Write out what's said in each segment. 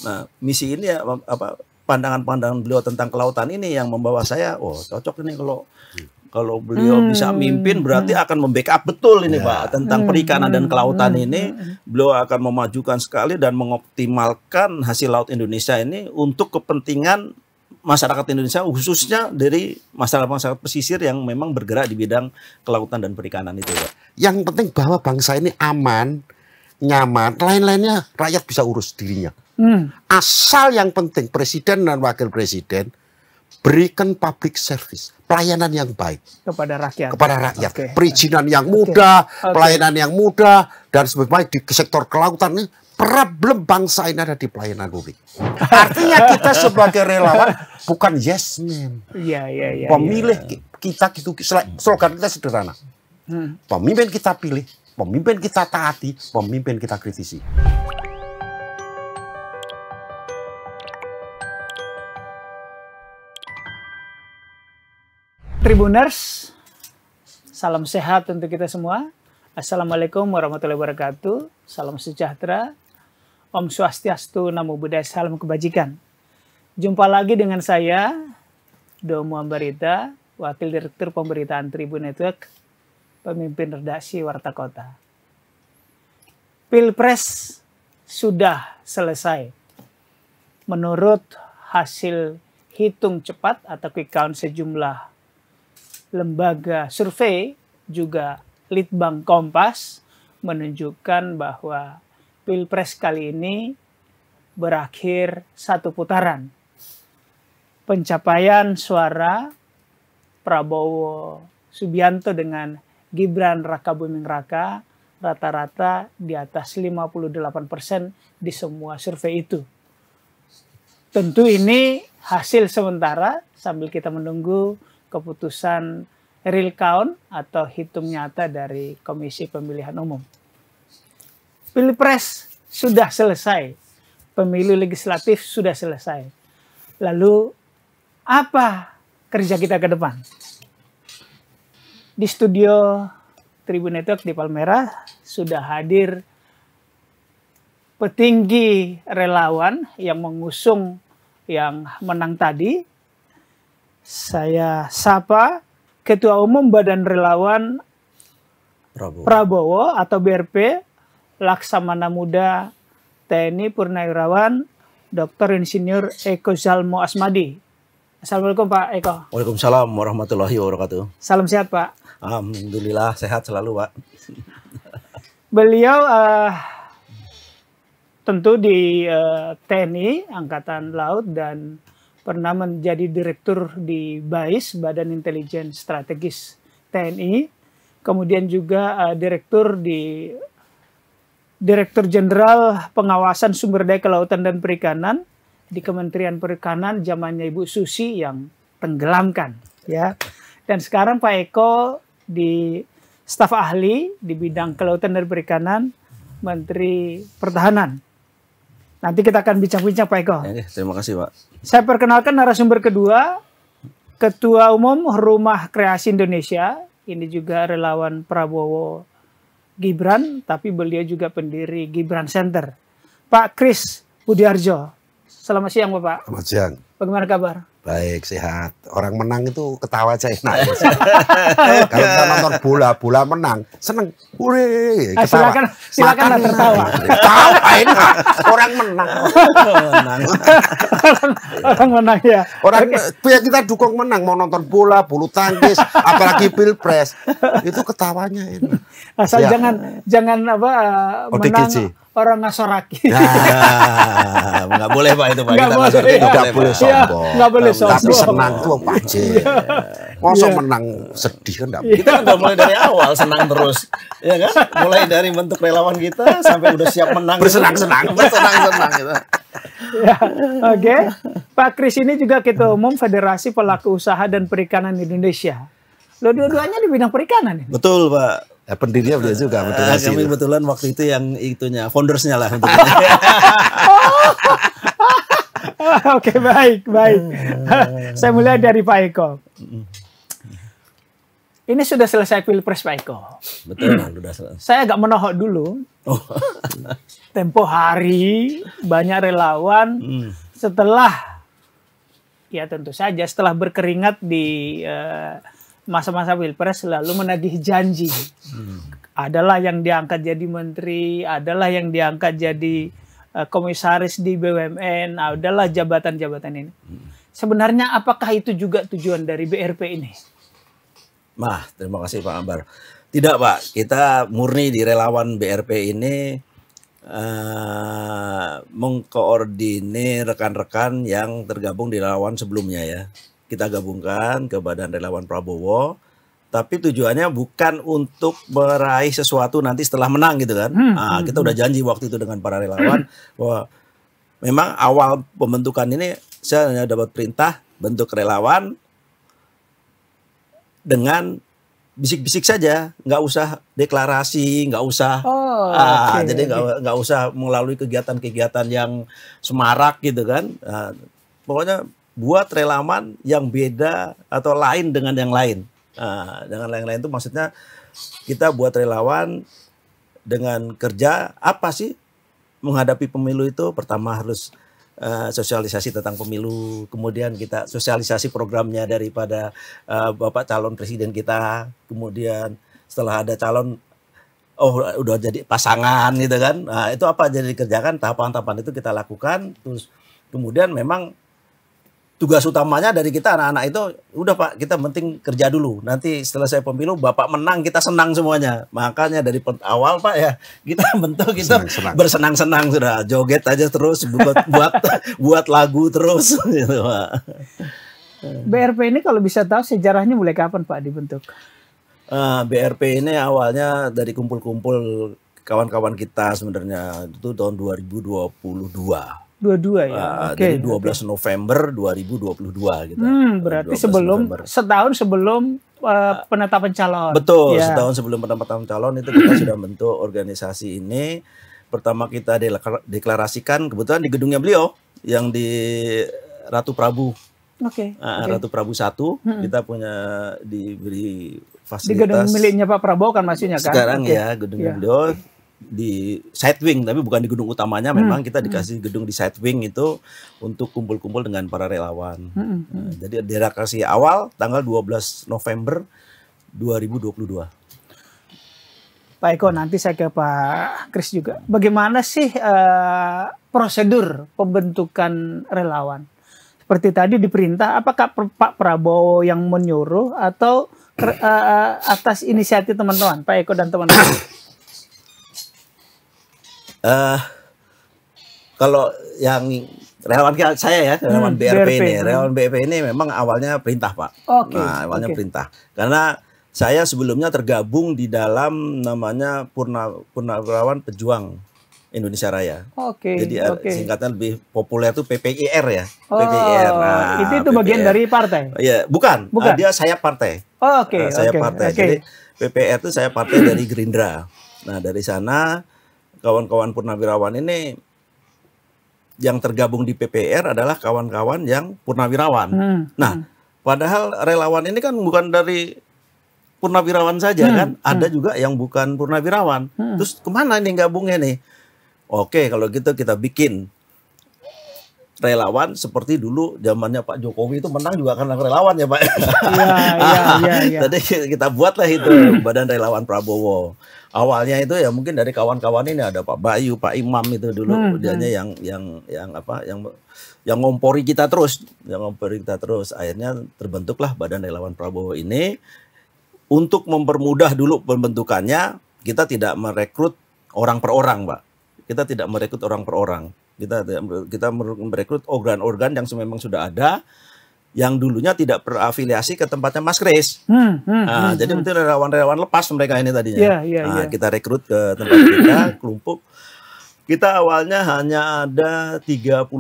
Nah, misi ini ya pandangan-pandangan beliau tentang kelautan ini yang membawa saya, oh cocok ini kalau beliau bisa mimpin berarti akan membackup betul ini Pak tentang perikanan dan kelautan ini. Beliau akan memajukan sekali dan mengoptimalkan hasil laut Indonesia ini untuk kepentingan masyarakat Indonesia, khususnya dari masyarakat pesisir yang memang bergerak di bidang kelautan dan perikanan itu Pak. Yang penting bahwa bangsa ini aman, nyaman, lain-lainnya rakyat bisa urus dirinya. Asal yang penting presiden dan wakil presiden berikan public service, pelayanan yang baik kepada rakyat. Perizinan yang mudah, pelayanan yang mudah, dan sebagainya di sektor kelautan ini. Problem bangsa ini ada di pelayanan publik. Artinya kita sebagai relawan bukan yes man. Pemilih kita gitu, slogan kita sederhana. Pemimpin kita pilih, pemimpin kita taati, pemimpin kita kritisi. Tribuners, salam sehat untuk kita semua. Assalamualaikum warahmatullahi wabarakatuh. Salam sejahtera. Om Swastiastu, Namo Buddhaya, salam kebajikan. Jumpa lagi dengan saya, Domo Ambarita, Wakil Direktur Pemberitaan Tribun Network, Pemimpin Redaksi Warta Kota. Pilpres sudah selesai. Menurut hasil hitung cepat atau quick count sejumlah lembaga survei, juga Litbang Kompas, menunjukkan bahwa Pilpres kali ini berakhir satu putaran. Pencapaian suara Prabowo Subianto dengan Gibran Rakabuming Raka rata-rata di atas 58% di semua survei itu. Tentu ini hasil sementara sambil kita menunggu keputusan real count atau hitung nyata dari Komisi Pemilihan Umum. Pilpres sudah selesai, pemilu legislatif sudah selesai. Lalu apa kerja kita ke depan? Di studio Tribun Network di Palmerah sudah hadir petinggi relawan yang mengusung yang menang tadi. Saya sapa Ketua Umum Badan Relawan Prabowo atau BRP, Laksamana Muda TNI Purnawirawan Dr. Insinyur Eko Zalmo Asmadi. Assalamualaikum Pak Eko. Waalaikumsalam warahmatullahi wabarakatuh. Salam sehat Pak. Alhamdulillah sehat selalu Pak. Beliau tentu di TNI Angkatan Laut dan pernah menjadi direktur di BAIS, Badan Intelijen Strategis TNI. Kemudian juga Direktur Jenderal Pengawasan Sumber Daya Kelautan dan Perikanan di Kementerian Perikanan zamannya Ibu Susi yang tenggelamkan, ya. Dan sekarang Pak Eko di staf ahli di bidang kelautan dan perikanan, Menteri Pertahanan. Nanti kita akan bincang-bincang Pak Eko. Terima kasih Pak. Saya perkenalkan narasumber kedua, Ketua Umum Rumah Kreasi Indonesia. Ini juga relawan Prabowo Gibran, tapi beliau juga pendiri Gibran Center. Pak Kris Budiarjo. Selamat siang Bapak. Selamat siang. Bagaimana kabar? Baik, sehat. Orang menang itu ketawa aja enak. Kalau kita nonton bola menang, seneng. Hore, ketawa. Silakan tertawa. Tawa enak. Orang menang. Orang menang ya. Ya kita dukung menang, mau nonton bola, bulu tangkis, apalagi Pilpres. Itu ketawanya enak. Asal jangan menang orang ngasoraki. Nggak boleh Pak itu Pak. Nggak boleh sombong. Nggak boleh sombong. Tapi senang tuh pajak. Masa menang sedih kan enggak. Kita kan udah mulai dari awal senang terus. Ya kan? Mulai dari bentuk relawan kita sampai udah siap menang. Bersenang-senang gitu. Ya, oke. Pak Kris ini juga Ketua Umum Federasi Pelaku Usaha dan Perikanan Indonesia. Lo dua-duanya di bidang perikanan. Betul Pak. Ya, pendirinya beliau juga. Kami kebetulan waktu itu yang itunya, foundersnya lah. Oke, baik. Saya mulai dari Pak Eko. Ini sudah selesai Pilpres Pak Eko. Betul, sudah selesai. Saya agak menohok dulu. Oh. Tempo hari banyak relawan setelah, ya tentu saja setelah berkeringat di masa-masa Pilpres lalu menagih janji. Adalah yang diangkat jadi menteri, adalah yang diangkat jadi komisaris di BUMN, adalah jabatan-jabatan ini. Sebenarnya apakah itu juga tujuan dari BRP ini? Terima kasih Pak Ambar. Tidak Pak, kita murni di relawan BRP ini mengkoordinir rekan-rekan yang tergabung di relawan sebelumnya ya. Kita gabungkan ke Badan Relawan Prabowo, tapi tujuannya bukan untuk meraih sesuatu nanti setelah menang gitu kan. Kita udah janji waktu itu dengan para relawan bahwa memang awal pembentukan ini saya hanya dapat perintah bentuk relawan dengan bisik-bisik saja, nggak usah deklarasi, nggak usah, jadi nggak usah melalui kegiatan-kegiatan yang semarak gitu kan. Pokoknya buat relawan yang beda atau lain dengan yang lain. Dengan yang lain itu maksudnya kita buat relawan dengan kerja apa sih menghadapi pemilu itu? Pertama harus sosialisasi tentang pemilu, kemudian kita sosialisasi programnya daripada Bapak calon presiden kita, kemudian setelah ada calon, udah jadi pasangan gitu kan, itu apa jadi dikerjakan, tahapan-tahapan itu kita lakukan, terus kemudian memang tugas utamanya dari kita anak-anak itu udah Pak, kita penting kerja dulu. Nanti setelah saya pemilu Bapak menang kita senang semuanya. Makanya dari awal Pak ya kita bentuk kita bersenang-senang sudah, joget aja terus buat lagu terus gitu Pak. BRP ini kalau bisa tahu sejarahnya mulai kapan Pak dibentuk? BRP ini awalnya dari kumpul-kumpul kawan-kawan kita sebenarnya itu tahun 2022. 22 ya. Jadi 12 November 2022 gitu. Berarti setahun sebelum penetapan calon. Betul, ya. Setahun sebelum penetapan calon itu kita sudah bentuk organisasi ini. Pertama kita deklarasikan kebetulan di gedungnya beliau yang di Ratu Prabu. Ratu Prabu 1 kita punya diberi fasilitas. Di gedung miliknya Pak Prabowo kan maksudnya kan? Sekarang ya gedungnya beliau di side wing, tapi bukan di gedung utamanya. Memang kita dikasih gedung di side wing itu untuk kumpul-kumpul dengan para relawan. Jadi deklarasi awal tanggal 12 November 2022. Pak Eko, nanti saya ke Pak Kris juga. Bagaimana sih prosedur pembentukan relawan? Seperti tadi diperintah, apakah Pak Prabowo yang menyuruh atau atas inisiatif teman-teman, Pak Eko dan teman-teman? Kalau yang relawan saya ya, relawan BRP ini, relawan BRP ini memang awalnya perintah Pak. Awalnya perintah. Karena saya sebelumnya tergabung di dalam namanya Purnawirawan Pejuang Indonesia Raya. Jadi singkatan lebih populer itu PPIR ya. PPIR. Itu bagian dari partai? Iya, bukan. Dia sayap partai. Sayap partai. Jadi PPR itu saya partai dari Gerindra. Nah dari sana kawan-kawan purnawirawan ini yang tergabung di PPR adalah kawan-kawan yang purnawirawan. Nah, padahal relawan ini kan bukan dari purnawirawan saja kan, ada juga yang bukan purnawirawan. Terus kemana nih gabungnya nih? Oke, kalau gitu kita bikin relawan seperti dulu zamannya Pak Jokowi itu menang juga karena relawan ya Pak. Iya. Jadi kita buatlah itu Badan Relawan Prabowo. Awalnya itu ya mungkin dari kawan-kawan ini ada Pak Bayu, Pak Imam itu dulu dianya yang ngompori kita terus, akhirnya terbentuklah Badan Relawan Prabowo ini. Untuk mempermudah dulu pembentukannya, kita tidak merekrut orang per orang, Pak. Kita tidak merekrut orang per orang. Kita merekrut organ-organ yang memang sudah ada, yang dulunya tidak berafiliasi ke tempatnya Mas Kris. Jadi itu relawan-relawan lepas mereka ini tadinya. Kita rekrut ke tempat kita, kelompok. Kita awalnya hanya ada 38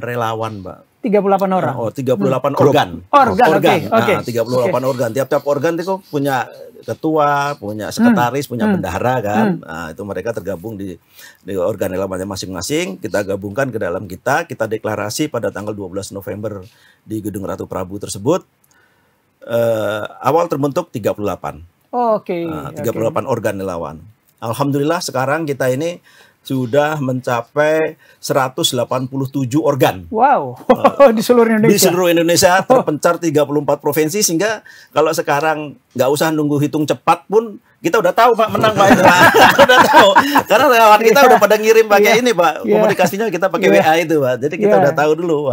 relawan, Mbak. 38 orang? 38 organ. Organ. 38 organ. Tiap-tiap organ itu punya ketua, punya sekretaris, punya bendahara kan. Nah, itu mereka tergabung di organ relawannya masing-masing. Kita gabungkan ke dalam kita deklarasi pada tanggal 12 November di Gedung Ratu Prabu tersebut. awal terbentuk 38. Oh, oke. 38 organ relawan. Alhamdulillah sekarang kita ini sudah mencapai 187 organ. Wow, di seluruh Indonesia. Di seluruh Indonesia terpencar 34 provinsi, sehingga kalau sekarang nggak usah nunggu hitung cepat pun kita udah tahu Pak menang Pak. Udah tahu. Karena relawan kita udah pada ngirim pakai ini Pak. Komunikasinya kita pakai WA itu Pak. Jadi kita udah tahu dulu.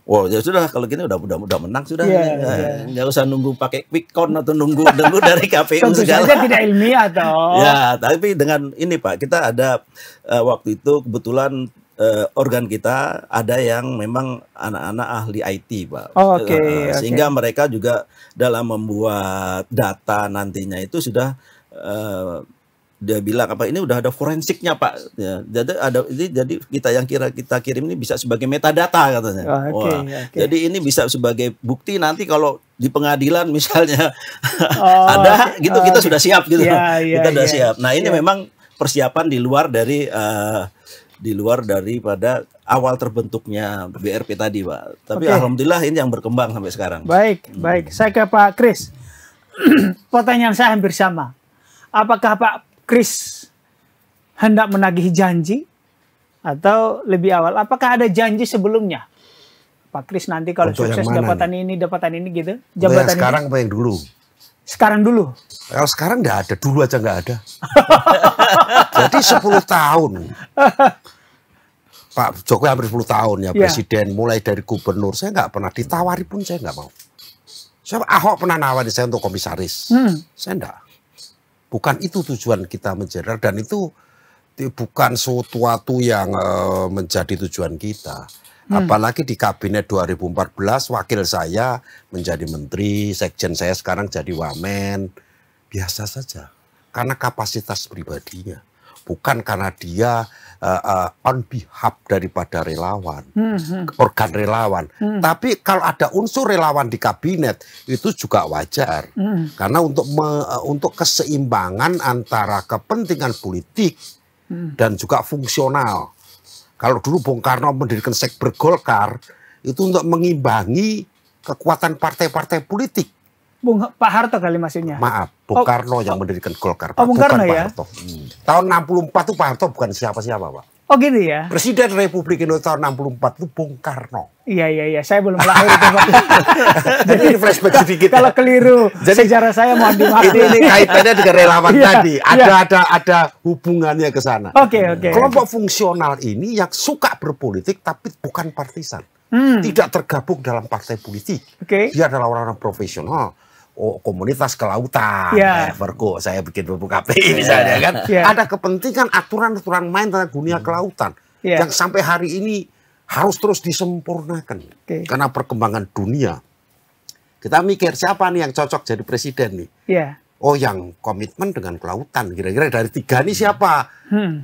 Wah, ya sudah kalau gini udah menang sudah. Nggak usah nunggu pakai quick count atau nunggu dari KPU Tentu segala. saja tidak ilmiah toh. Ya, tapi dengan ini Pak, kita ada waktu itu kebetulan organ kita ada yang memang anak-anak ahli IT Pak. Sehingga mereka juga dalam membuat data nantinya itu sudah dia bilang apa ini udah ada forensiknya Pak. Ya, jadi kita yang kita kirim ini bisa sebagai metadata katanya. Jadi ini bisa sebagai bukti nanti kalau di pengadilan misalnya ada gitu kita sudah siap gitu. Kita sudah siap. Nah, ini memang persiapan di luar daripada awal terbentuknya BRP tadi Pak. Tapi alhamdulillah ini yang berkembang sampai sekarang. Baik. Saya ke Pak Kris. Pertanyaan saya hampir sama. Apakah Pak Kris hendak menagih janji atau lebih awal? Apakah ada janji sebelumnya? Pak Kris nanti kalau sukses dapatan ini gitu. Jabatan sekarang apa yang dulu? Sekarang dulu. Kalau sekarang nggak ada, dulu aja nggak ada. Jadi 10 tahun. Pak Jokowi hampir 10 tahun ya presiden, mulai dari gubernur. Saya nggak pernah ditawari pun saya nggak mau. Saya Ahok pernah nawari saya untuk komisaris. Saya enggak. Bukan itu tujuan kita menjadi, dan itu bukan sesuatu yang menjadi tujuan kita. Apalagi di kabinet 2014 wakil saya menjadi menteri, sekjen saya sekarang jadi wamen. Biasa saja. Karena kapasitas pribadinya. Bukan karena dia on behalf daripada relawan, organ relawan. Tapi kalau ada unsur relawan di kabinet itu juga wajar, karena untuk keseimbangan antara kepentingan politik dan juga fungsional. Kalau dulu Bung Karno mendirikan Sekber Golkar itu untuk mengimbangi kekuatan partai-partai politik. Pak Harto kali maksudnya. Maaf, Bung Karno yang mendirikan Golkar. Bung Karno ya? Harto. Tahun 64 itu Pak Harto bukan siapa-siapa Pak. Oh gitu ya? Presiden Republik Indonesia tahun 64 itu Bung Karno. Iya. Saya belum lahir itu Pak. Jadi flashback sedikit. Kalau keliru sejarah saya mohon dimaafkan. Ini kaitannya dengan relawan tadi. Ada hubungannya ke sana. Oke. Kelompok fungsional ini yang suka berpolitik tapi bukan partisan. Tidak tergabung dalam partai politik. Dia adalah orang-orang profesional. Komunitas kelautan, Vergo, saya bikin buku KPI misalnya kan, ada kepentingan aturan-aturan main tentang dunia kelautan yang sampai hari ini harus terus disempurnakan karena perkembangan dunia. Kita mikir siapa nih yang cocok jadi presiden nih? Oh, yang komitmen dengan kelautan, kira-kira dari 3 ini siapa?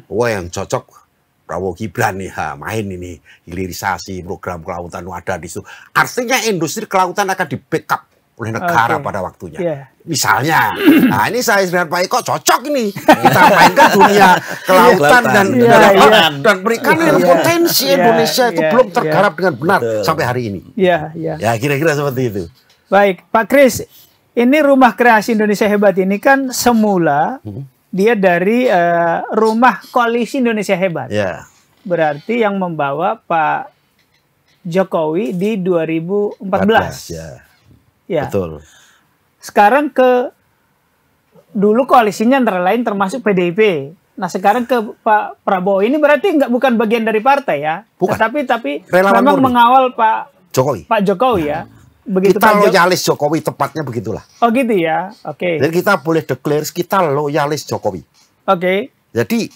Oh, yang cocok Prabowo Gibran nih, main ini hilirisasi program kelautan ada di situ. Artinya industri kelautan akan di backup oleh negara pada waktunya. Misalnya, nah ini saya dengan Pak Eko cocok ini. Kita mainkan dunia kelautan dan berikan potensi Indonesia itu belum tergarap dengan benar sampai hari ini. Ya kira-kira seperti itu. Baik, Pak Kris, ini Rumah Kreasi Indonesia Hebat ini kan semula dia dari Rumah Koalisi Indonesia Hebat. Berarti yang membawa Pak Jokowi di 2014. Betul. Sekarang dulu koalisinya antara lain termasuk PDIP. Nah sekarang ke Pak Prabowo ini berarti bukan bagian dari partai ya. Bukan. Tapi relawan memang mengawal Pak Jokowi ya. Begitu kita loyalis Jokowi, tepatnya begitulah. Oh gitu ya. Jadi kita boleh declare kita loyalis Jokowi. Jadi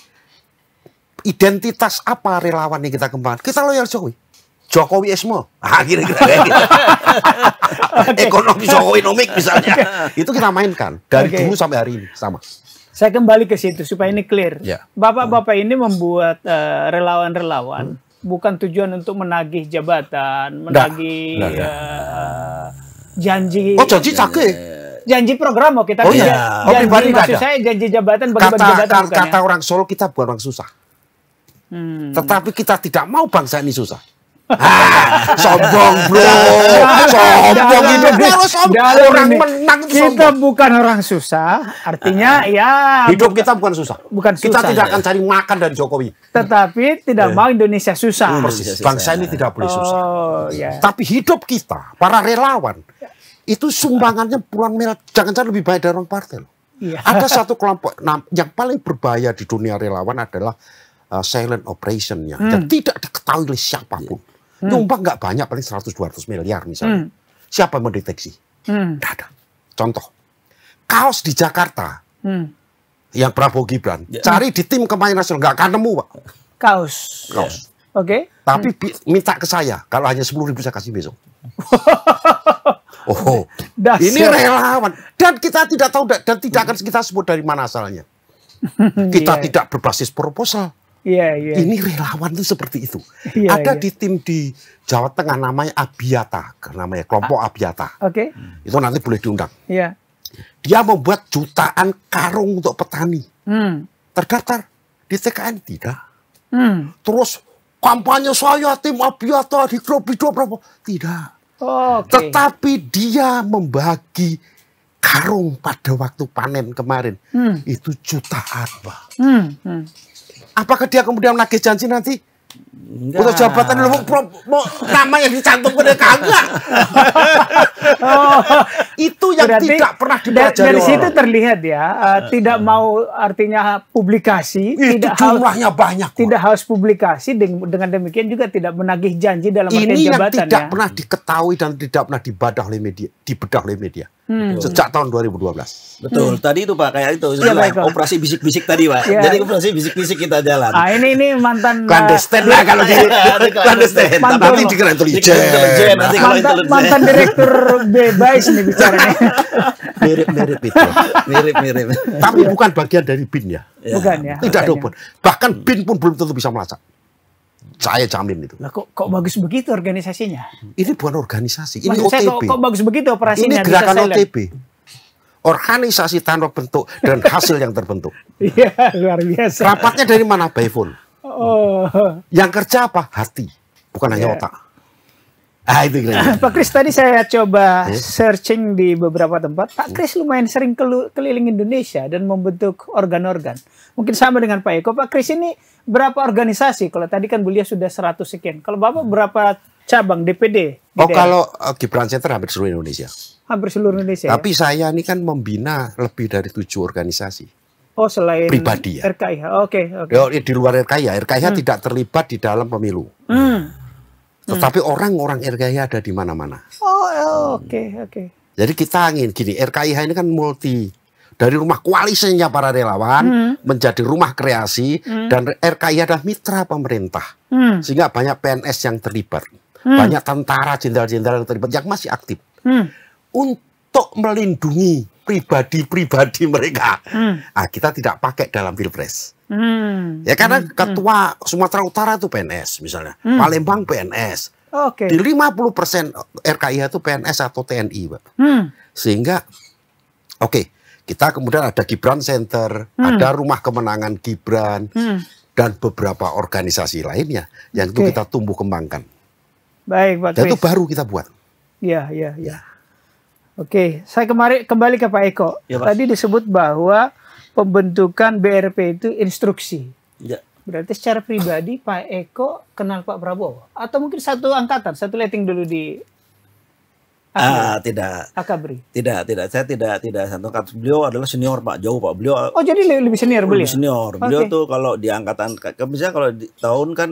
identitas apa relawan yang kita kembangkan? Kita loyalis Jokowi. Jokowiisme, kira-kira kayak gitu. Ekonomi Jokowinomik misalnya, itu kita mainkan dari dulu sampai hari ini sama. Saya kembali ke situ supaya ini clear. Bapak-bapak ini membuat relawan-relawan bukan tujuan untuk menagih jabatan, menagih janji. Oh janji cake. Janji program tapi janji maksud saya janji jabatan bagi-bagi jabatan. Kata orang Solo kita bukan orang susah, tetapi kita tidak mau bangsa ini susah. Sombong bro, sombong ini harus sombong. Orang menang itu kita sombong. bukan orang susah, artinya ya Hidup kita bukan susah. bukan Kita susah, tidak akan cari makan dari Jokowi. tetapi tidak mau Indonesia susah. Persis. Bangsa ini tidak boleh susah. Oh ya. Tapi hidup kita, para relawan, itu sumbangannya puluhan miliar. Jangan-jangan lebih banyak dari orang partai loh. Iya. Ada satu kelompok yang paling berbahaya di dunia relawan adalah silent operationnya. Dan tidak diketahui oleh siapapun. Nyumbang nggak banyak, paling 100-200 miliar misalnya. Siapa yang mendeteksi? Nggak ada. Contoh, kaos di Jakarta, yang Prabowo Gibran, cari di tim kampanye nasional, nggak akan nemu Pak. Kaos. Oke. Tapi minta ke saya, kalau hanya 10.000 saya kasih besok. Oh, Dahsyat. ini relawan. Dan kita tidak tahu, dan tidak akan kita sebut dari mana asalnya. Kita tidak berbasis proposal. Iya, iya. Ini relawan itu seperti itu. Iya, Ada iya. di tim di Jawa Tengah namanya Abiata, namanya kelompok Abiata. Oke. Itu nanti boleh diundang. Iya. Dia membuat jutaan karung untuk petani. Terdaftar di TKN tidak. Terus kampanye saya tim Abiata di grup video berapa? Tidak. Oke. Tetapi dia membagi karung pada waktu panen kemarin. Itu jutaan, Pak. Apakah dia kemudian menagih janji nanti? Untuk jabatan lu mau namanya dicantumkan kagak. Itu yang Berarti tidak pernah dipelajari dari situ orang. terlihat ya, tidak mau artinya publikasi, Itu tidak jumlahnya banyak. Pak. tidak harus publikasi, dengan demikian juga tidak menagih janji dalam artian Ini yang jabatan tidak ya. pernah diketahui dan tidak pernah dibedah oleh media, sejak tahun 2012. Betul. Tadi itu Pak kayak itu Iya, istilah Pak Eko. operasi bisik-bisik tadi Pak. Iya. Jadi operasi bisik-bisik kita jalan. Ah ini mantan Clandestine lah kalau di clandestine. Mantan- Nanti dikira intelijen. Intelijen, nanti kalau intelijen. mantan direktur bebas nih bicaranya. Mirip-mirip itu. Mirip-mirip. Tapi bukan bagian dari BIN ya. Bukan ya. Tidak ada bukan pun. Bahkan BIN pun belum tentu bisa melacak. Saya jamin itu. ya. Lah kok bagus begitu organisasinya? Ini bukan organisasi, ini Maksud saya OTB. kok bagus begitu Ini operasinya? bisa gerakan silent? OTB. Organisasi tanpa bentuk dan hasil yang terbentuk. Iya, luar biasa. Rapatnya dari mana? By phone. Oh. Yang kerja apa? Hati. Bukan hanya Iya. otak. Ah itu kira-kira. Pak Kris, tadi saya coba searching di beberapa tempat. Pak Kris lumayan sering keliling Indonesia dan membentuk organ-organ. Mungkin sama dengan Pak Eko. Pak Kris ini berapa organisasi? Kalau tadi kan beliau sudah 100 sekian. Kalau Bapak berapa cabang DPD? di Oh daerah? kalau Gibran Center hampir seluruh Indonesia. Hampir seluruh Indonesia. Tapi saya ini kan membina lebih dari 7 organisasi. Oh, selain pribadi ya. RKIH. Oke, oke. Di luar RKIH, RKIH tidak terlibat di dalam pemilu. Tetapi orang-orang RKIH ada di mana-mana. Oh, oke, oke. Jadi kita ingin gini, RKIH ini kan multi. Dari rumah koalisinya para relawan menjadi rumah kreasi dan RKIH adalah mitra pemerintah. Sehingga banyak PNS yang terlibat. Banyak tentara, jenderal-jenderal yang terlibat yang masih aktif. Untuk melindungi pribadi-pribadi mereka. Nah, kita tidak pakai dalam Pilpres. Ya karena ketua Sumatera Utara itu PNS misalnya. Palembang PNS. Oke. Di 50% RKIH itu PNS atau TNI, Pak. Sehingga oke, kita kemudian ada Gibran Center, ada Rumah Kemenangan Gibran, dan beberapa organisasi lainnya yang itu kita tumbuh kembangkan. Baik, Pak Dan itu Kris. baru kita buat. Ya, ya, ya. Oke, saya kembali ke Pak Eko. Ya, Pak. Tadi disebut bahwa pembentukan BRP itu instruksi. Ya. Berarti secara pribadi Pak Eko kenal Pak Prabowo? Atau mungkin satu angkatan, satu letting dulu di Tidak. Akabri? Tidak. Saya tidak satu angkatan. Beliau adalah senior Pak, jauh Pak. Beliau Oh, jadi lebih senior beliau? lebih senior. Beliau Oke. tuh kalau di angkatan, misalnya kalau di tahun kan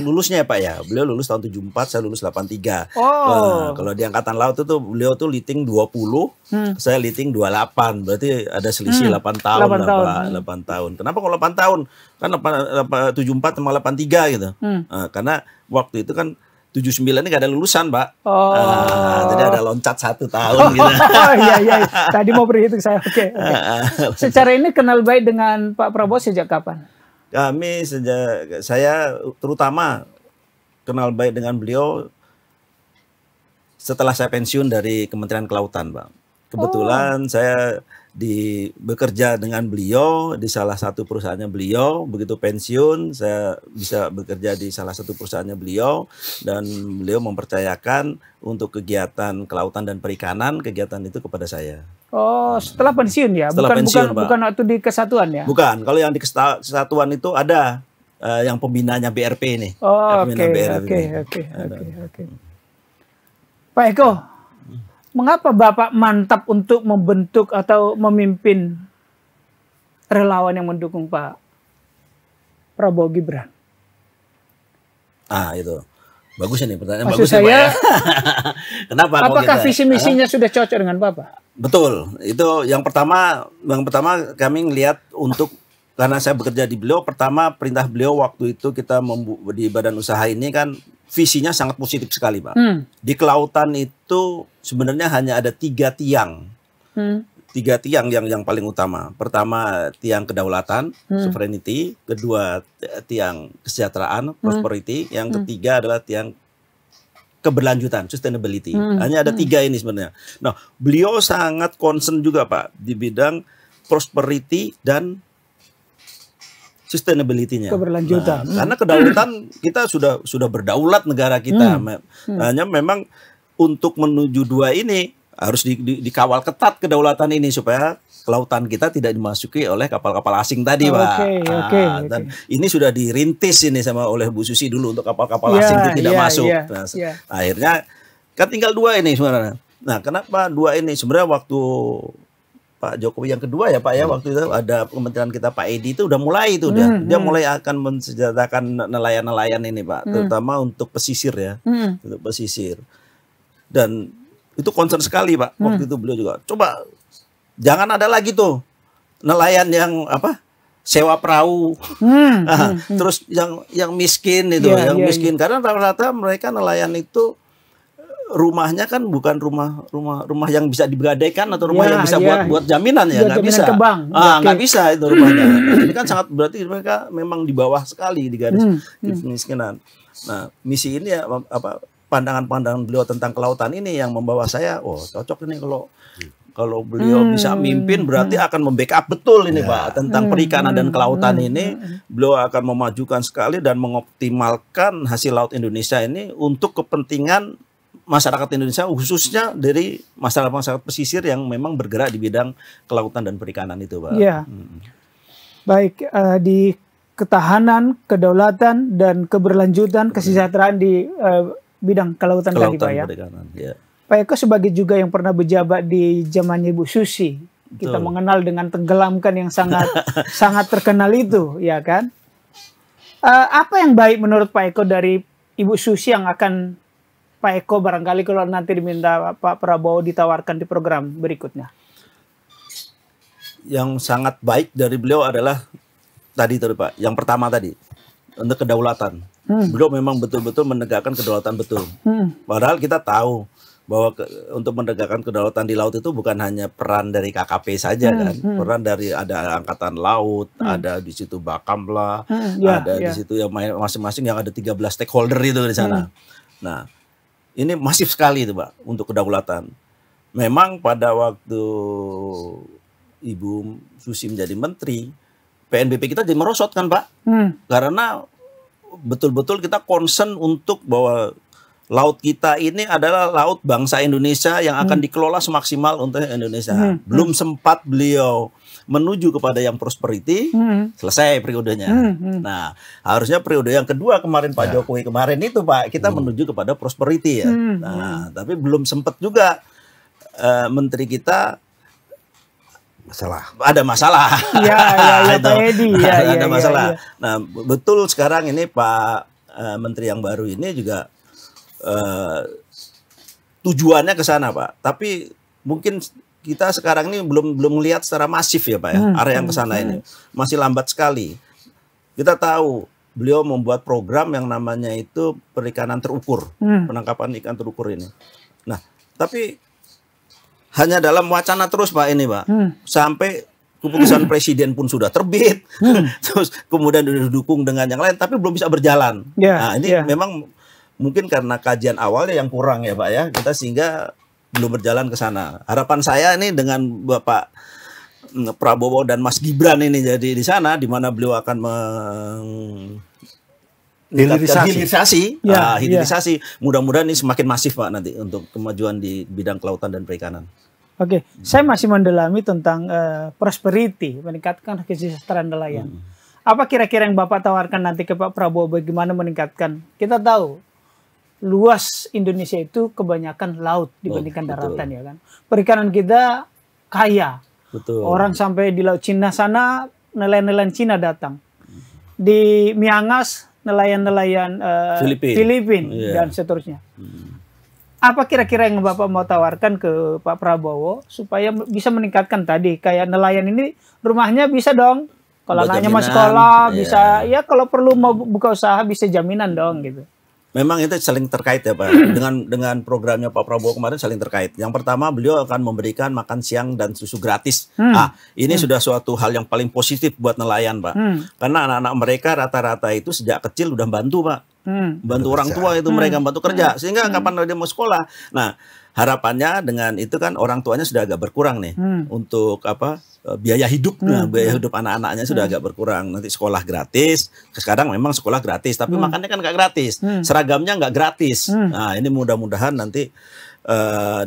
lulusnya ya Pak ya. Beliau lulus tahun 74, saya lulus 83. Oh. Nah, kalau di angkatan laut itu beliau tuh leading 20, saya leading 28. Berarti ada selisih 8 tahun 8 lah tahun. Pak. 8 tahun. Kenapa kalau 8 tahun? Kan 74 sama 83 gitu. Nah, karena waktu itu kan 79 ini gak ada lulusan, Pak. Oh. Jadi ada loncat 1 tahun gitu. Oh, iya, iya. Tadi mau berhitung saya. Oke, oke. Secara ini kenal baik dengan Pak Prabowo sejak kapan? Kami saya terutama kenal baik dengan beliau setelah saya pensiun dari Kementerian Kelautan, Pak. Kebetulan saya bekerja dengan beliau di salah satu perusahaannya beliau. Begitu pensiun, saya bisa bekerja di salah satu perusahaannya beliau, dan beliau mempercayakan untuk kegiatan kelautan dan perikanan, kegiatan itu kepada saya. Oh, setelah pensiun ya? Setelah pensiun, Pak. Bukan waktu di kesatuan ya? Bukan, kalau yang di kesatuan itu ada yang pembinanya BRP ini. Oh, oke. Pak Eko, mengapa Bapak mantap untuk membentuk atau memimpin relawan yang mendukung Pak Prabowo Gibran? Itu bagus ini pertanyaan. Maksud bagus saya, nih, Pak, ya. Kenapa? Apakah visi misinya sudah cocok dengan Bapak? Betul. Itu yang pertama kami ngelihat karena saya bekerja di beliau, pertama perintah beliau waktu itu kita di badan usaha ini kan visinya sangat positif sekali, Pak. Di kelautan itu sebenarnya hanya ada 3 tiang. 3 tiang yang paling utama. Pertama, tiang kedaulatan, sovereignty. Kedua, tiang kesejahteraan, prosperity. Yang ketiga adalah tiang keberlanjutan, sustainability. Hanya ada 3 ini sebenarnya. Nah, beliau sangat concern juga, Pak, di bidang prosperity dan sustainability-nya. Keberlanjutan. Karena kedaulatan kita sudah berdaulat negara kita. Hanya memang untuk menuju 2 ini harus dikawal ketat kedaulatan ini supaya kelautan kita tidak dimasuki oleh kapal-kapal asing tadi, Pak. Dan ini sudah dirintis ini oleh Bu Susi dulu untuk kapal-kapal asing itu tidak masuk. Akhirnya kan tinggal 2 ini sebenarnya. Nah, kenapa 2 ini? Sebenarnya waktu Pak Jokowi yang kedua ya, Pak, ya, waktu itu ada kementerian kita Pak Edi itu udah mulai itu dia mulai akan mensejahterakan nelayan-nelayan ini, Pak, terutama untuk pesisir ya, untuk pesisir. Dan itu concern sekali, Pak. Waktu itu beliau juga coba jangan ada lagi tuh nelayan yang sewa perahu, terus yang miskin itu, miskin karena rata-rata mereka nelayan itu rumahnya kan bukan rumah yang bisa digadaikan atau rumah yang bisa buat jaminan ya, nggak bisa. Nggak bisa itu rumahnya. Ini kan sangat berarti mereka memang di bawah sekali di garis kemiskinan. Nah, misi ini ya pandangan-pandangan beliau tentang kelautan ini yang membawa saya, cocok ini kalau beliau bisa mimpin berarti akan membackup betul ini, Pak, tentang perikanan dan kelautan ini. Beliau akan memajukan sekali dan mengoptimalkan hasil laut Indonesia ini untuk kepentingan masyarakat Indonesia, khususnya dari masyarakat pesisir yang memang bergerak di bidang kelautan dan perikanan itu, Pak. Iya. Baik, di ketahanan, kedaulatan, dan keberlanjutan, kesejahteraan di bidang kelautan tadi, Pak, ya. Ya. Pak Eko sebagai juga yang pernah berjabat di zamannya Ibu Susi, kita mengenal dengan tenggelamkan yang sangat terkenal itu, ya kan? Apa yang baik menurut Pak Eko dari Ibu Susi yang akan Pak Eko barangkali kalau nanti diminta Pak Prabowo ditawarkan di program berikutnya? Yang sangat baik dari beliau adalah tadi Pak, yang pertama tadi untuk kedaulatan. Beliau memang betul-betul menegakkan kedaulatan betul. Padahal kita tahu bahwa untuk menegakkan kedaulatan di laut itu bukan hanya peran dari KKP saja kan, peran dari ada angkatan laut, ada di situ Bakamla, ada di situ yang masing-masing yang ada 13 stakeholder itu di sana. Nah, ini masif sekali itu, Pak, untuk kedaulatan. Memang pada waktu Ibu Susi menjadi menteri, PNBP kita jadi merosot kan, Pak? Karena betul-betul kita concern untuk bahwa laut kita ini adalah laut bangsa Indonesia yang akan dikelola semaksimal untuk Indonesia. Belum sempat beliau menuju kepada yang prosperity, selesai periodenya. Nah, harusnya periode yang kedua kemarin Pak Jokowi kemarin itu, Pak, kita menuju kepada prosperity ya. Nah, tapi belum sempat juga menteri kita ada masalah. Ada masalah. Nah, betul sekarang ini Pak Menteri yang baru ini juga tujuannya ke sana, Pak. Tapi mungkin kita sekarang ini belum melihat secara masif ya, Pak, ya, area yang ke sana ini. Masih lambat sekali. Kita tahu beliau membuat program yang namanya itu perikanan terukur, penangkapan ikan terukur ini. Nah, tapi hanya dalam wacana terus, Pak, ini, Pak. Sampai keputusan presiden pun sudah terbit. Terus kemudian didukung dengan yang lain, tapi belum bisa berjalan. Nah, ini memang mungkin karena kajian awalnya yang kurang ya, Pak, ya. Kita sehingga belum berjalan ke sana. Harapan saya ini dengan Bapak Prabowo dan Mas Gibran ini jadi di sana, di mana beliau akan hilirisasi. Mudah-mudahan ini semakin masif Pak nanti untuk kemajuan di bidang kelautan dan perikanan. Oke, saya masih mendalami tentang prosperity, meningkatkan kesejahteraan nelayan. Apa kira-kira yang Bapak tawarkan nanti ke Pak Prabowo bagaimana meningkatkan? Kita tahu luas Indonesia itu kebanyakan laut dibandingkan daratan ya kan. Perikanan kita kaya. Betul. Orang sampai di Laut Cina sana nelayan-nelayan Cina datang. Di Miangas nelayan-nelayan Filipina dan seterusnya. Apa kira-kira yang Bapak mau tawarkan ke Pak Prabowo supaya bisa meningkatkan tadi kayak nelayan ini rumahnya bisa dong. Kalau anaknya mau sekolah bisa ya kalau perlu mau buka usaha bisa jaminan dong gitu. Memang itu saling terkait ya Pak. Dengan programnya Pak Prabowo kemarin saling terkait. Yang pertama beliau akan memberikan makan siang dan susu gratis. Ini sudah suatu hal yang paling positif buat nelayan Pak. Karena anak-anak mereka rata-rata itu sejak kecil udah bantu Pak. Bantu orang tua itu mereka bantu kerja. Sehingga kapan dia mau sekolah. Nah harapannya dengan itu kan orang tuanya sudah agak berkurang nih. Untuk biaya hidup. Biaya hidup anak-anaknya sudah agak berkurang. Nanti sekolah gratis. Sekarang memang sekolah gratis. Tapi makannya kan nggak gratis. Seragamnya nggak gratis. Nah ini mudah-mudahan nanti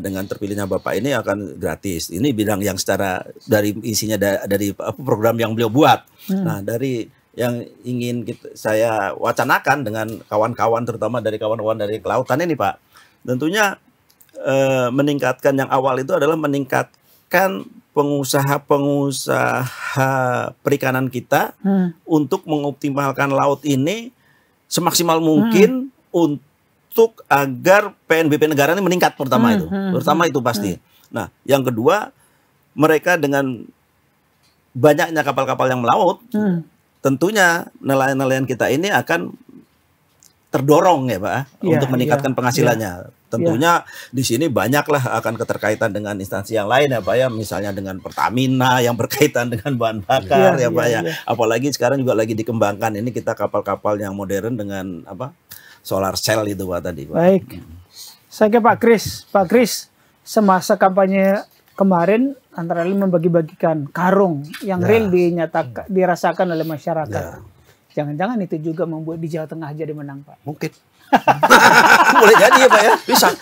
dengan terpilihnya Bapak ini akan gratis. Ini bidang yang secara dari isinya dari program yang beliau buat. Nah dari yang ingin saya wacanakan dengan kawan-kawan terutama dari kawan-kawan dari kelautan ini Pak. Tentunya meningkatkan yang awal itu adalah meningkatkan pengusaha perikanan kita untuk mengoptimalkan laut ini semaksimal mungkin untuk agar PNBP negara ini meningkat pertama itu pasti. Nah, yang kedua mereka dengan banyaknya kapal-kapal yang melaut, tentunya nelayan-nelayan kita ini akan terdorong ya Pak untuk meningkatkan penghasilannya. Tentunya di sini banyaklah akan keterkaitan dengan instansi yang lain ya Pak ya, misalnya dengan Pertamina yang berkaitan dengan bahan bakar ya Pak ya. Apalagi sekarang juga lagi dikembangkan ini kita kapal-kapal yang modern dengan solar cell itu Pak tadi Pak. Baik. Saya ke Pak Kris. Pak Kris, semasa kampanye kemarin antara lain membagi-bagikan karung yang real dirasakan oleh masyarakat. Jangan-jangan itu juga membuat di Jawa Tengah jadi menang Pak. Mungkin. Boleh jadi ya Pak ya, bisa.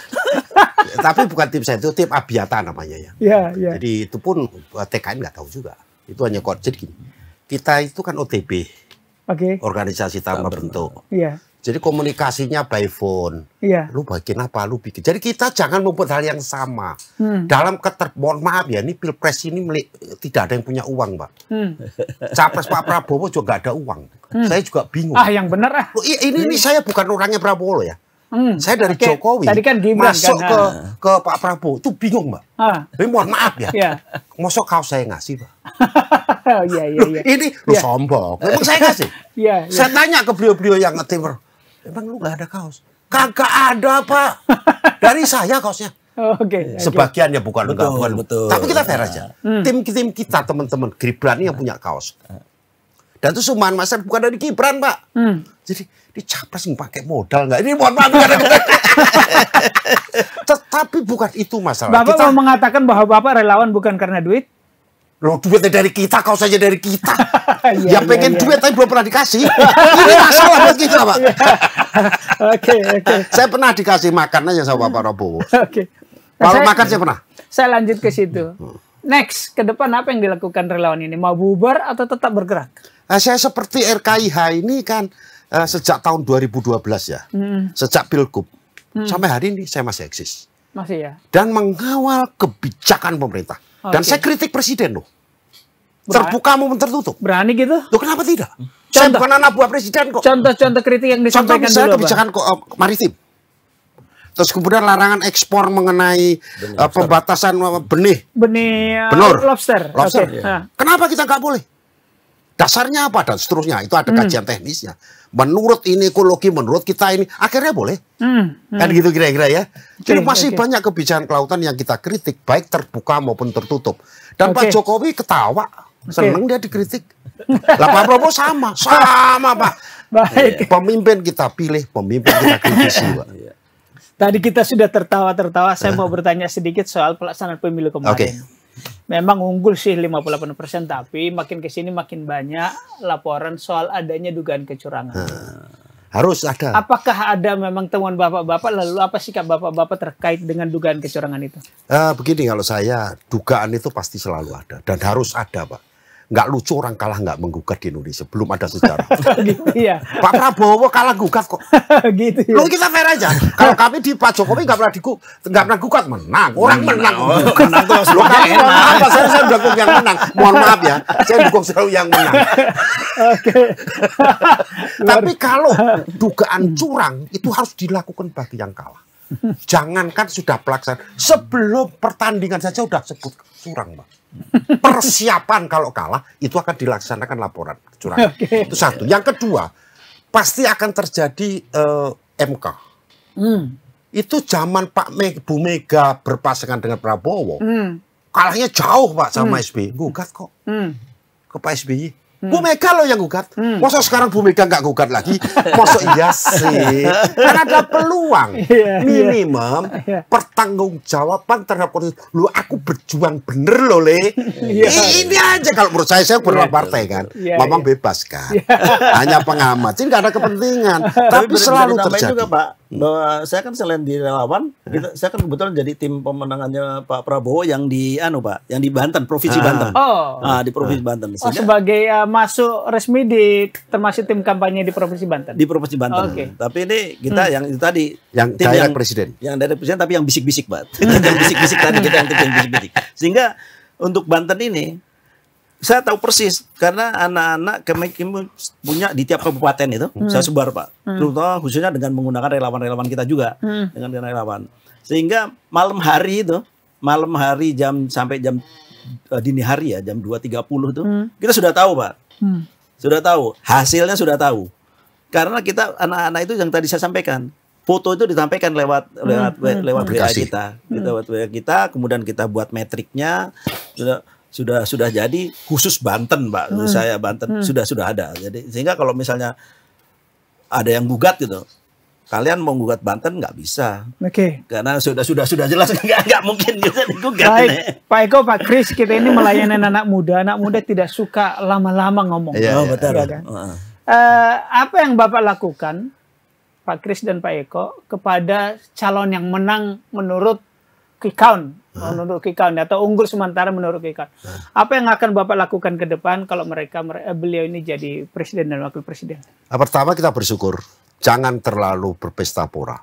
Tapi bukan tim saya, itu tim Abiata namanya ya. Jadi itu pun TKN nggak tahu juga. Itu hanya jadi gini. Kita itu kan OTB, organisasi tanpa bentuk. Jadi komunikasinya by phone. Lu bikin apa, lu bikin. Jadi kita jangan membuat hal yang sama. Dalam mohon maaf ya, ini Pilpres ini tidak ada yang punya uang, Pak. Capres Pak Prabowo juga nggak ada uang. Saya juga bingung. Yang benar Ini saya bukan orangnya Prabowo ya. Saya dari Jokowi. Tadi kan Gibran masuk ke Pak Prabowo itu bingung, Mbak. Tapi mohon maaf ya. Mosok kaos saya ngasih, Pak. Ini lu sombong. Emang saya ngasih. Saya tanya ke beliau-beliau yang nge-timber. Emang lu nggak ada kaos? Kagak ada Pak. Dari saya kaosnya. Sebagian ya bukan. Betul. Tapi kita fair aja. Tim kita teman-teman Gibran yang punya kaos. Dan itu sumbangan masyarakat bukan dari Gibran Pak. Jadi di capres yang pakai modal nggak? Ini mohon maaf. Tetapi bukan itu masalah. Bapak mau mengatakan bahwa Bapak relawan bukan karena duit? Loh duitnya dari kita, kaos saja dari kita. Yang pengen duit tapi belum pernah dikasih. Ini masalah buat kita Pak. Saya pernah dikasih makan aja sama Pak Prabowo. Kalau makan saya pernah. Saya lanjut ke situ. Next, ke depan apa yang dilakukan relawan ini? Mau bubar atau tetap bergerak? Saya seperti RKIH ini kan sejak tahun 2012 ya. Sejak Pilgub. Sampai hari ini saya masih eksis. Masih ya? Dan mengawal kebijakan pemerintah. Dan saya kritik presiden loh. Terbuka maupun tertutup. Berani gitu? Loh kenapa tidak? Saya bukan anak buah presiden kok. Contoh-contoh kritik yang disampaikan dulu, kebijakan maritim. Terus kemudian larangan ekspor mengenai pembatasan benih lobster. Kenapa kita nggak boleh? Dasarnya apa dan seterusnya itu ada kajian teknisnya. Menurut ini ekologi, menurut kita ini akhirnya boleh. Kan gitu kira-kira ya. Jadi masih banyak kebijakan kelautan yang kita kritik baik terbuka maupun tertutup. Dan Pak Jokowi ketawa, seneng dia dikritik. Lah Pak Prabowo sama Pak. Baik. Pemimpin kita pilih, pemimpin kita kritisi Pak. Tadi kita sudah tertawa-tertawa. Saya mau bertanya sedikit soal pelaksanaan pemilu kemarin. Oke. Memang unggul sih 58%, tapi makin ke sini makin banyak laporan soal adanya dugaan kecurangan. Harus ada. Apakah ada memang temuan bapak-bapak, lalu apa sikap bapak-bapak terkait dengan dugaan kecurangan itu? Begini, kalau saya, dugaan itu pasti selalu ada dan harus ada, Pak. Nggak lucu orang kalah nggak menggugat di Indonesia, belum ada sejarah. Gitu ya. Pak Prabowo kalah gugat kok. Gitu ya. Loh, kita fair aja. Kalau kami di Pak Jokowi nggak pernah gugat, menang. Orang menang. Menang tuh Loh, seluruhnya kami mohon maaf, Pak, saya dukung yang menang. Mohon maaf ya, saya dukung selalu yang menang. Oke. Tapi kalau dugaan curang itu harus dilakukan bagi yang kalah. Jangankan sudah pelaksanaan, sebelum pertandingan saja sudah sebut curang, Pak. Persiapan kalau kalah itu akan dilaksanakan laporan kecurangan. Itu satu. Yang kedua, pasti akan terjadi MK. Itu zaman Bu Mega berpasangan dengan Prabowo, kalahnya jauh, Pak, sama SBY. Gugat kok ke Pak SBY. Bu Mega loh yang gugat. Masa sekarang Bu Mega nggak gugat lagi? Masa iya sih? Kan ada peluang. Minimum pertanggungjawaban terhadap kondisi. Lu aku berjuang bener loh, Le. Ini aja kalau menurut saya beberapa partai kan. Ngomong bebas kan. Hanya pengamat. Jadi nggak ada kepentingan. Tapi selalu terjadi. Juga, Pak. Bahwa saya kan selain di relawan, saya kan kebetulan jadi tim pemenangannya Pak Prabowo yang di Pak, yang di Banten, Provinsi Banten. Di Provinsi Banten. Sebagai masuk resmi termasuk tim kampanye di Provinsi Banten. Di Provinsi Banten. Tapi ini kita yang itu tadi, yang tim direct presiden. Yang direct presiden tapi yang bisik-bisik, Pak. Yang bisik-bisik tadi, kita yang tim yang bisik-bisik. Sehingga untuk Banten ini saya tahu persis karena anak-anak kami punya di tiap kabupaten itu saya sebar, Pak. Terutama khususnya dengan menggunakan relawan-relawan kita juga dengan relawan. Sehingga malam hari sampai jam dini hari ya, jam 2.30 tuh kita sudah tahu, Pak. Sudah tahu, hasilnya sudah tahu. Karena kita anak-anak itu yang tadi saya sampaikan, foto itu disampaikan lewat WA kita. Lewat WA kita, kemudian kita buat metriknya sudah jadi khusus Banten, Pak. Saya Banten sudah ada. Jadi sehingga kalau misalnya ada yang gugat gitu, kalian mau gugat Banten nggak bisa. Karena sudah jelas nggak mungkin bisa digugat. Baik, Pak Eko, Pak Kris, kita ini melayani anak muda. Anak muda tidak suka lama-lama ngomong. Betul. Kan? Apa yang Bapak lakukan, Pak Kris dan Pak Eko, kepada calon yang menang menurut quick count, atau unggul sementara menurut quick count? Apa yang akan Bapak lakukan ke depan kalau beliau ini jadi presiden dan wakil presiden? Pertama, kita bersyukur, jangan terlalu berpesta pora.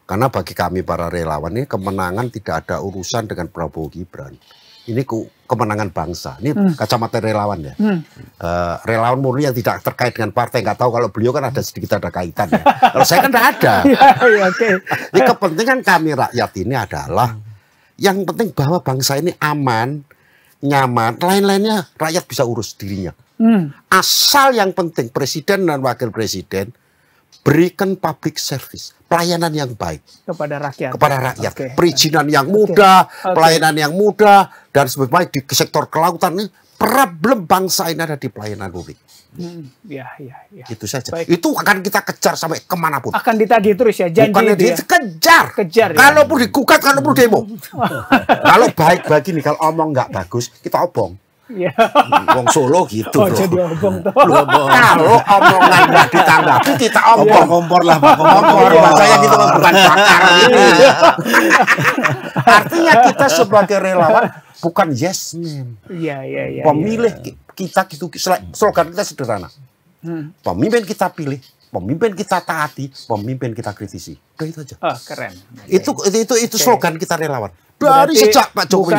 Karena bagi kami para relawan ini kemenangan tidak ada urusan dengan Prabowo Gibran. Ini kemenangan bangsa. Ini kacamata relawan ya. Relawan murni yang tidak terkait dengan partai. Nggak tahu kalau beliau kan ada sedikit ada kaitan ya. Kalau saya kan tidak ada. Jadi kepentingan kami rakyat ini adalah yang penting bahwa bangsa ini aman, nyaman. Lain-lainnya rakyat bisa urus dirinya. Asal yang penting presiden dan wakil presiden berikan public service, pelayanan yang baik kepada rakyat. Perizinan yang mudah, pelayanan yang mudah, dan sebagainya di sektor kelautan ini. Problem bangsa ini ada di pelayanan publik. Itu saja. Baik. Itu akan kita kejar sampai kemanapun. Akan ditagih terus ya, janji. Bukan itu kejar. Kalaupun digugat, kalaupun demo. Kalau baik bagi nih, kalau omong nggak bagus, kita obong. Wong Solo gitu, bro. Jadi obong tuh. Kalau omongan nggak ditanggapi, kita obong. Kompor lah, Pak. Kompor. Saya gitu, bukan bakar. Artinya kita sebagai relawan bukan yes man. Pemilih kita gitu, slogan kita sederhana. Pemimpin kita pilih, pemimpin kita taati, pemimpin kita kritisi. Udah itu aja. Keren. Itu slogan kita relawan. Dari sejak Pak Jokowi.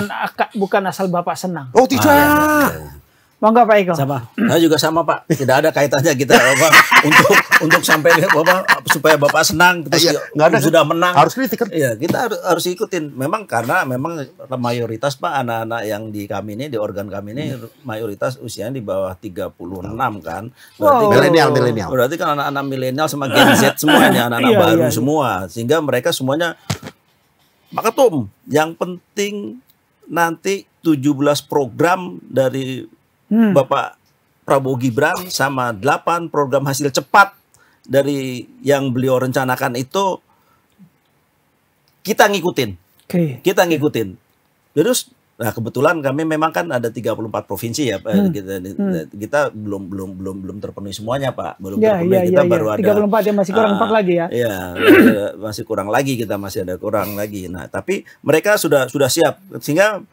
Bukan asal Bapak senang. Oh tidak. Monggo Pak Eko. Sama. Saya juga sama, Pak. Tidak ada kaitannya kita untuk sampai supaya Bapak senang terus sudah menang. Harus kritik. Iya, kita harus ikutin. Memang mayoritas, Pak, anak-anak yang di kami ini, di organ kami ini mayoritas usianya di bawah 36 kan. Milenial. Berarti kan anak-anak milenial sama Gen Z semuanya, anak-anak baru semua. Sehingga mereka semuanya Pak Ketum, yang penting nanti 17 program dari Bapak Prabowo Gibran sama 8 program hasil cepat dari yang beliau rencanakan itu kita ngikutin. Oke. Kita ngikutin. Terus nah kebetulan kami memang kan ada 34 provinsi ya, Pak. Kita belum terpenuhi semuanya, Pak. Belum terpenuhi. Kita baru ada 34 ya, masih kurang 4 lagi ya. Iya, masih kurang lagi, kita masih ada kurang lagi. Nah, tapi mereka sudah siap, sehingga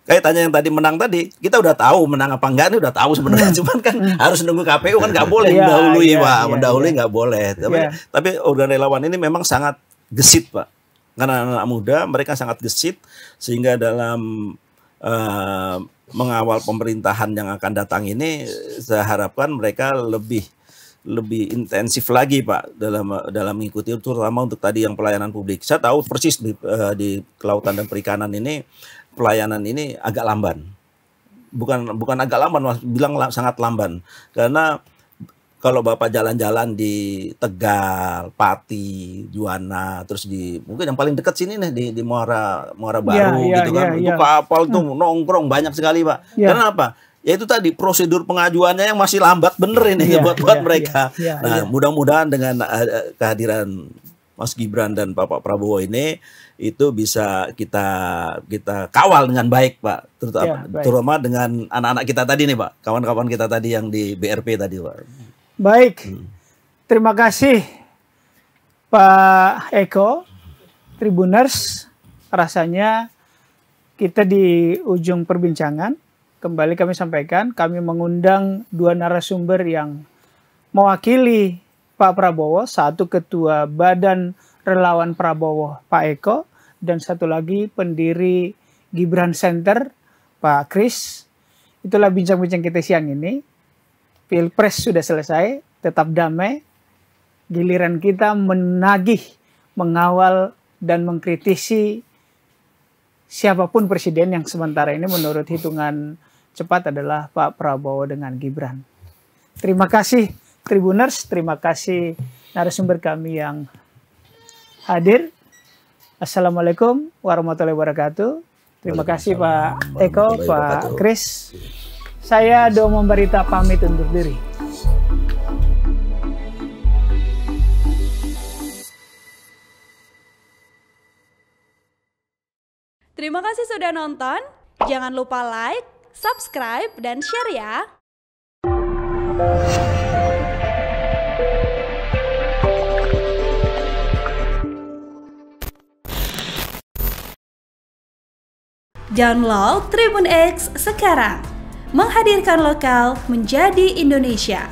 kayak tanya yang tadi menang tadi, kita udah tahu menang apa enggak, ini udah tahu sebenarnya. Cuman kan harus nunggu KPU kan nggak boleh mendahului, Pak. Mendahului nggak boleh. Tapi organ relawan ini memang sangat gesit, Pak. Karena anak muda, mereka sangat gesit, sehingga dalam mengawal pemerintahan yang akan datang ini, saya harapkan mereka lebih intensif lagi, Pak, dalam mengikuti, terutama untuk tadi yang pelayanan publik. Saya tahu persis di kelautan dan perikanan ini, pelayanan ini agak lamban. Bukan agak lamban, Mas, bilang sangat lamban. Karena kalau Bapak jalan-jalan di Tegal, Pati, Juwana, terus mungkin yang paling dekat sini nih di Muara Baru gitu kan. Itu kapal tuh nongkrong banyak sekali, Pak. Karena apa? Ya itu tadi prosedur pengajuannya yang masih lambat bener ini buat mereka. Nah, mudah-mudahan dengan kehadiran Mas Gibran dan Bapak Prabowo ini itu bisa kita kawal dengan baik, Pak. Terutama dengan anak-anak kita tadi nih, Pak. Kawan-kawan kita tadi yang di BRP tadi, Pak. Baik. Terima kasih Pak Eko, Tribuners. Rasanya kita di ujung perbincangan. Kembali kami sampaikan, kami mengundang 2 narasumber yang mewakili Pak Prabowo, satu Ketua Badan Relawan Prabowo, Pak Eko, dan satu lagi pendiri Gibran Center, Pak Kris. Itulah bincang-bincang kita siang ini. Pilpres sudah selesai, tetap damai. Giliran kita menagih, mengawal, dan mengkritisi siapapun presiden yang sementara ini menurut hitungan cepat adalah Pak Prabowo dengan Gibran. Terima kasih Tribuners, terima kasih narasumber kami yang hadir. Assalamualaikum warahmatullahi wabarakatuh. Terima kasih Pak Eko, Pak Kris. Saya Domo Barita pamit undur diri. Terima kasih sudah nonton. Jangan lupa like, subscribe, dan share ya. Download Tribun X sekarang. Menghadirkan lokal menjadi Indonesia.